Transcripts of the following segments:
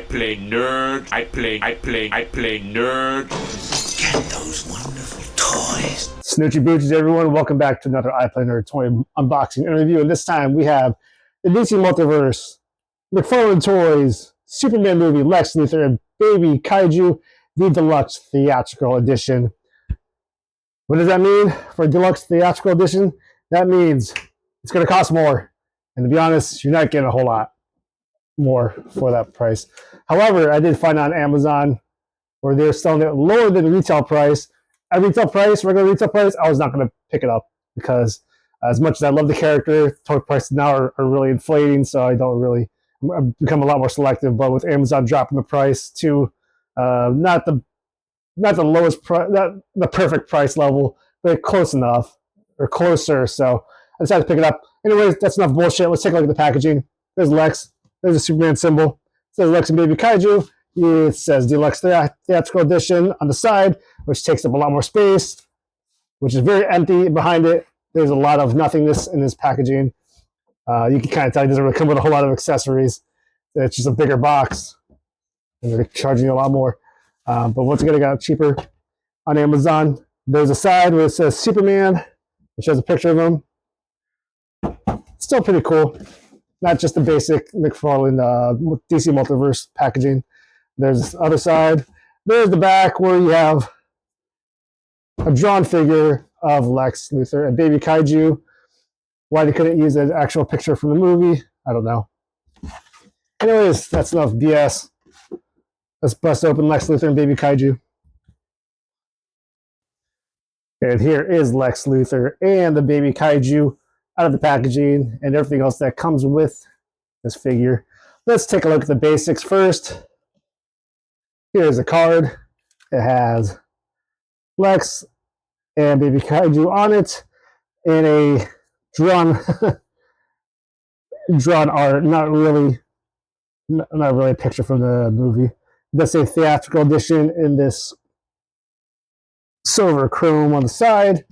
play nerd. I play nerd. Get those wonderful toys. Snoochie Boochies, everyone. Welcome back to another I Play Nerd toy unboxing and review. And this time we have the DC Multiverse, McFarlane Toys, Superman movie, Lex Luthor, and Baby Kaiju, the Deluxe Theatrical Edition. What does that mean for a Deluxe Theatrical Edition? That means it's going to cost more. And to be honest, you're not getting a whole lot more for that price. However, I did find on Amazon where they're selling it lower than retail price. At retail price, regular retail price, I was not going to pick it up because as much as I love the character, toy prices now are really inflating, so I don't really, I've become a lot more selective. But with Amazon dropping the price to not the lowest price, not the perfect price level, but close enough or closer, so I decided to pick it up. Anyways, that's enough bullshit. Let's take a look at the packaging. There's Lex. There's a Superman symbol. It says Lex and Baby Kaiju. It says Deluxe Theatrical Edition on the side, which takes up a lot more space, which is very empty behind it. There's a lot of nothingness in this packaging. You can kind of tell it doesn't really come with a whole lot of accessories. It's just a bigger box, and they're charging you a lot more. But once again, I got it cheaper on Amazon. There's a side where it says Superman, which has a picture of him. Still pretty cool. Not just the basic McFarlane DC Multiverse packaging. There's this other side. There's the back where you have a drawn figure of Lex Luthor and Baby Kaiju. Why they couldn't use an actual picture from the movie, I don't know. Anyways, that's enough BS. Let's bust open Lex Luthor and Baby Kaiju. And here is Lex Luthor and the Baby Kaiju out of the packaging and everything else that comes with this figure. Let's take a look at the basics first. Here's a card. It has Lex and Baby Kaiju on it in a drawn art, not really a picture from the movie. That's a theatrical edition in this silver chrome on the side.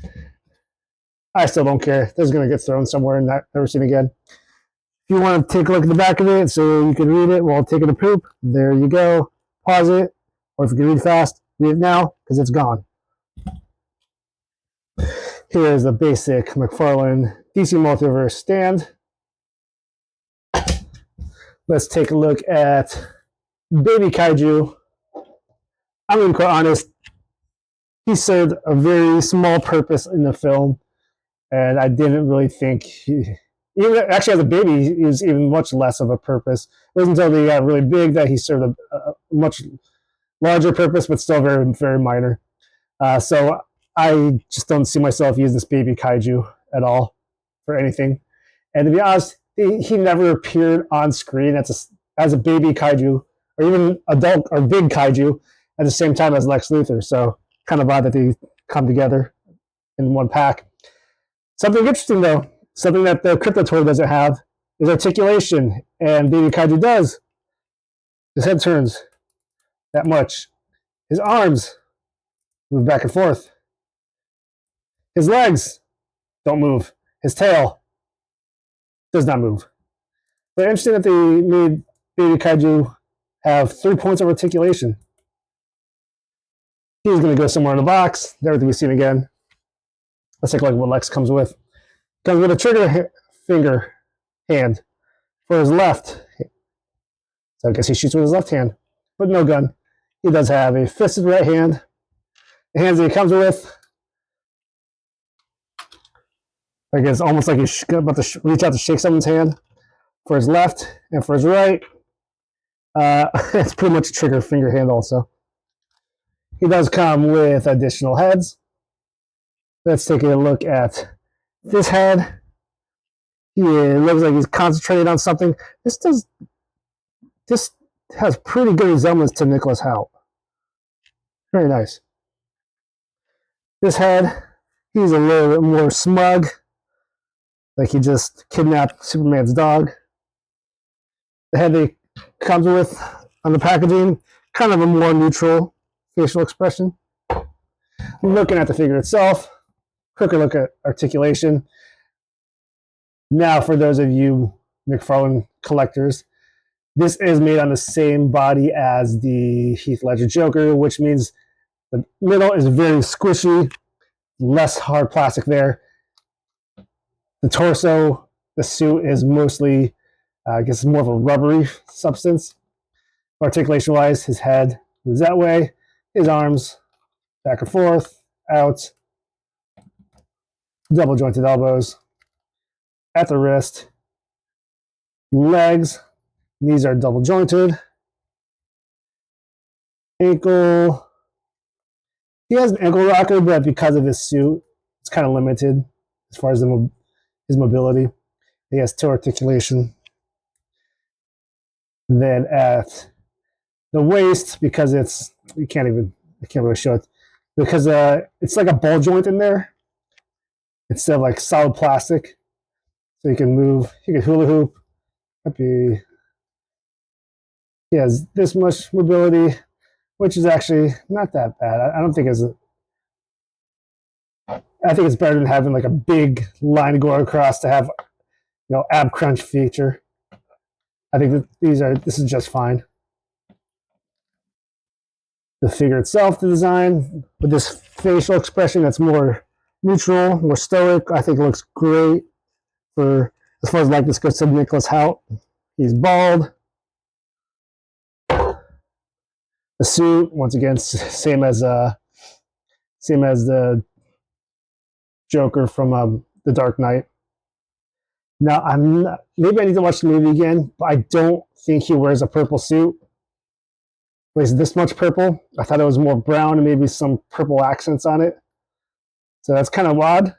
I still don't care. This is going to get thrown somewhere and never seen again. If you want to take a look at the back of it so you can read it while taking a poop, there you go. Pause it. Or if you can read fast, read it now because it's gone. Here's the basic McFarlane DC Multiverse stand. Let's take a look at Baby Kaiju. I'm going to be quite honest. He served a very small purpose in the film. And I didn't really think, even actually as a baby, he was even much less of a purpose. It wasn't until he got really big that he served a much larger purpose, but still very, very minor. So I just don't see myself using this Baby Kaiju at all for anything. And to be honest, he never appeared on screen as a baby Kaiju, or even adult or big Kaiju, at the same time as Lex Luthor. So kind of odd that they come together in one pack. Something interesting, though, something that the Crypto Toy doesn't have, is articulation, and Baby Kaiju does. His head turns that much. His arms move back and forth. His legs don't move. His tail does not move. But interesting that they made Baby Kaiju have 3 points of articulation. He's going to go somewhere in the box, never to be seen again. Let's take a look at what Lex comes with. Comes with a trigger finger hand for his left. So I guess he shoots with his left hand, but no gun. He does have a fisted right hand. The hands that he comes with, I guess almost like he's about to reach out to shake someone's hand. For his left and for his right, it's pretty much a trigger finger hand also. He does come with additional heads. Let's take a look at this head. He looks like he's concentrating on something. This has pretty good resemblance to Nicholas Hoult. Very nice. This head, he's a little bit more smug, like he just kidnapped Superman's dog. The head that he comes with on the packaging, kind of a more neutral facial expression. Looking at the figure itself, quicker look at articulation. Now, for those of you McFarlane collectors, This is made on the same body as the Heath Ledger Joker, which means the middle is very squishy, less hard plastic there. The torso, the suit is mostly, I guess, more of a rubbery substance. Articulation-wise, his head moves that way, his arms back and forth, out, double jointed elbows at the wrist, legs, knees are double jointed, ankle. He has an ankle rocker, but because of his suit, it's kind of limited as far as his mobility. He has toe articulation. Then at the waist, because I can't really show it, because it's like a ball joint in there instead of like solid plastic. So you can move, you can hula hoop. He has this much mobility, which is actually not that bad. I don't think I think it's better than having like a big line going across to have, ab crunch feature. I think that this is just fine. The figure itself, the design, with this facial expression that's more neutral, more stoic, I think it looks great for as far as likeness goes to Nicholas Hoult. He's bald. The suit, once again, same as the Joker from The Dark Knight. Now, maybe I need to watch the movie again, but I don't think he wears a purple suit. At least this much purple. I thought it was more brown and maybe some purple accents on it. So that's kind of odd.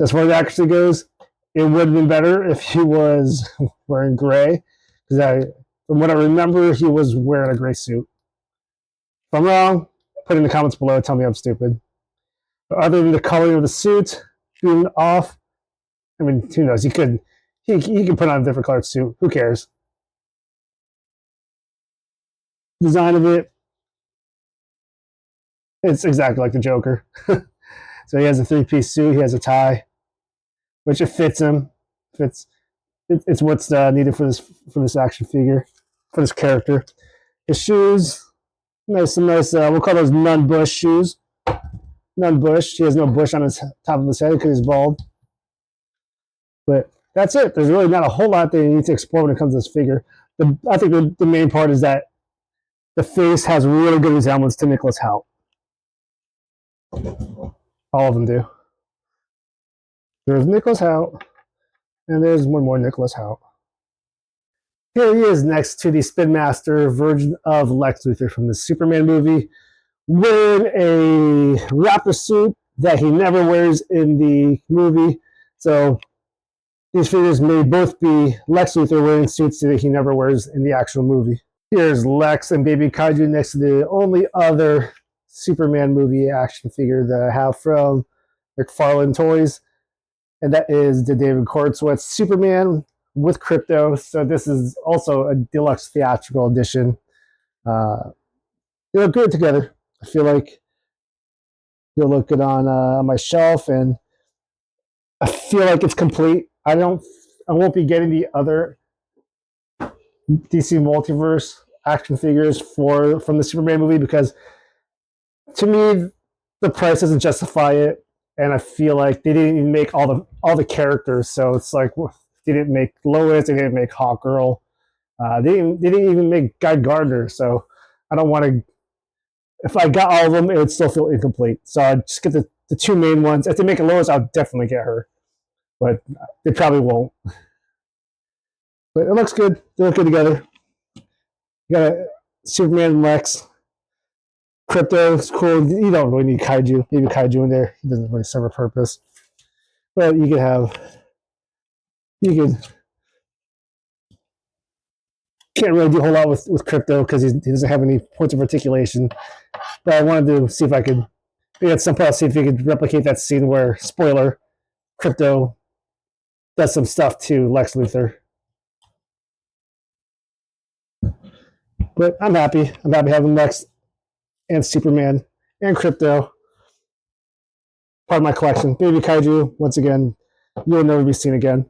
As far as accuracy goes, it would have been better if he was wearing gray. Because from what I remember, he was wearing a gray suit. If I'm wrong, put in the comments below. Tell me I'm stupid. But other than the coloring of the suit being off, I mean, who knows? He could put on a different colored suit. Who cares? Design of it, it's exactly like the Joker. So he has a 3-piece suit. He has a tie, which it fits him. It's what's needed for this action figure, for this character. His shoes, some nice. We'll call those nun-bush shoes. Nun-bush. He has no bush on his top of his head because he's bald. But that's it. There's really not a whole lot that you need to explore when it comes to this figure. I think the main part is that the face has really good resemblance to Nicholas Hoult. All of them do. There's Nicholas Hoult, and there's one more Nicholas Hoult. Here he is next to the Spin Master version of Lex Luthor from the Superman movie, wearing a rapper suit that he never wears in the movie. So these figures may both be Lex Luthor wearing suits that he never wears in the actual movie. Here's Lex and Baby Kaiju next to the only other Superman movie action figure that I have from McFarlane Toys, and that is the David Kortz Superman with Crypto. So this is also a deluxe theatrical edition. They look good together. I feel like they'll look good on my shelf, and I feel like it's complete. I won't be getting the other DC Multiverse action figures from the Superman movie because, to me, the price doesn't justify it, and I feel like they didn't even make all the characters. So it's like they didn't make Lois, they didn't make Hawkgirl, they didn't even make Guy Gardner. So I don't want to. If I got all of them, it would still feel incomplete. So I'd just get the two main ones. If they make a Lois, I'll definitely get her, but they probably won't. But it looks good. They look good together. You got a Superman and Lex. Crypto is cool. You don't really need Kaiju. Maybe Kaiju in there. He doesn't really serve a purpose. But you can't really do a whole lot with Crypto because he doesn't have any points of articulation. But I wanted to see if I could, maybe at some point, see if we could replicate that scene where, spoiler, Crypto does some stuff to Lex Luthor. But I'm happy. I'm happy having Lex and Superman and Crypto part of my collection. Baby Kaiju, once again, you'll never be seen again.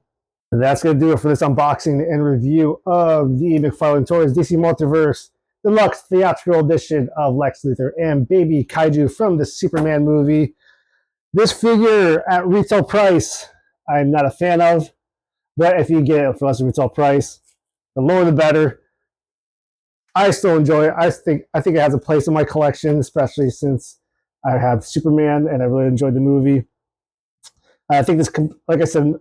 And that's going to do it for this unboxing and review of the McFarlane Toys DC Multiverse Deluxe Theatrical Edition of Lex Luthor and Baby Kaiju from the Superman movie. This figure at retail price, I'm not a fan of, but if you get it for less than retail price, the lower the better. I still enjoy it. I think it has a place in my collection, especially since I have Superman and I really enjoyed the movie. I think this, like I said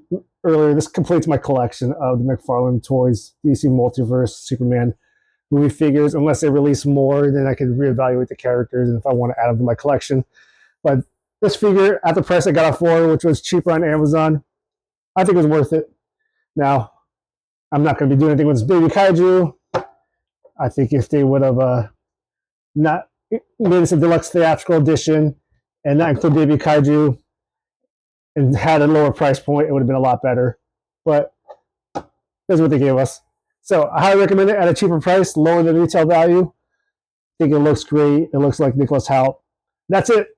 earlier, this completes my collection of the McFarlane Toys DC Multiverse Superman movie figures. Unless they release more, then I can reevaluate the characters and if I want to add them to my collection. But this figure, at the price I got it for, which was cheaper on Amazon, I think it was worth it. Now, I'm not going to be doing anything with this Baby Kaiju. I think if they would have not made this a deluxe theatrical edition and not include Baby Kaiju and had a lower price point, it would have been a lot better. But that's what they gave us. So I highly recommend it at a cheaper price, lower than retail value. I think it looks great. It looks like Nicholas Hoult. That's it.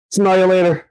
Smell you later.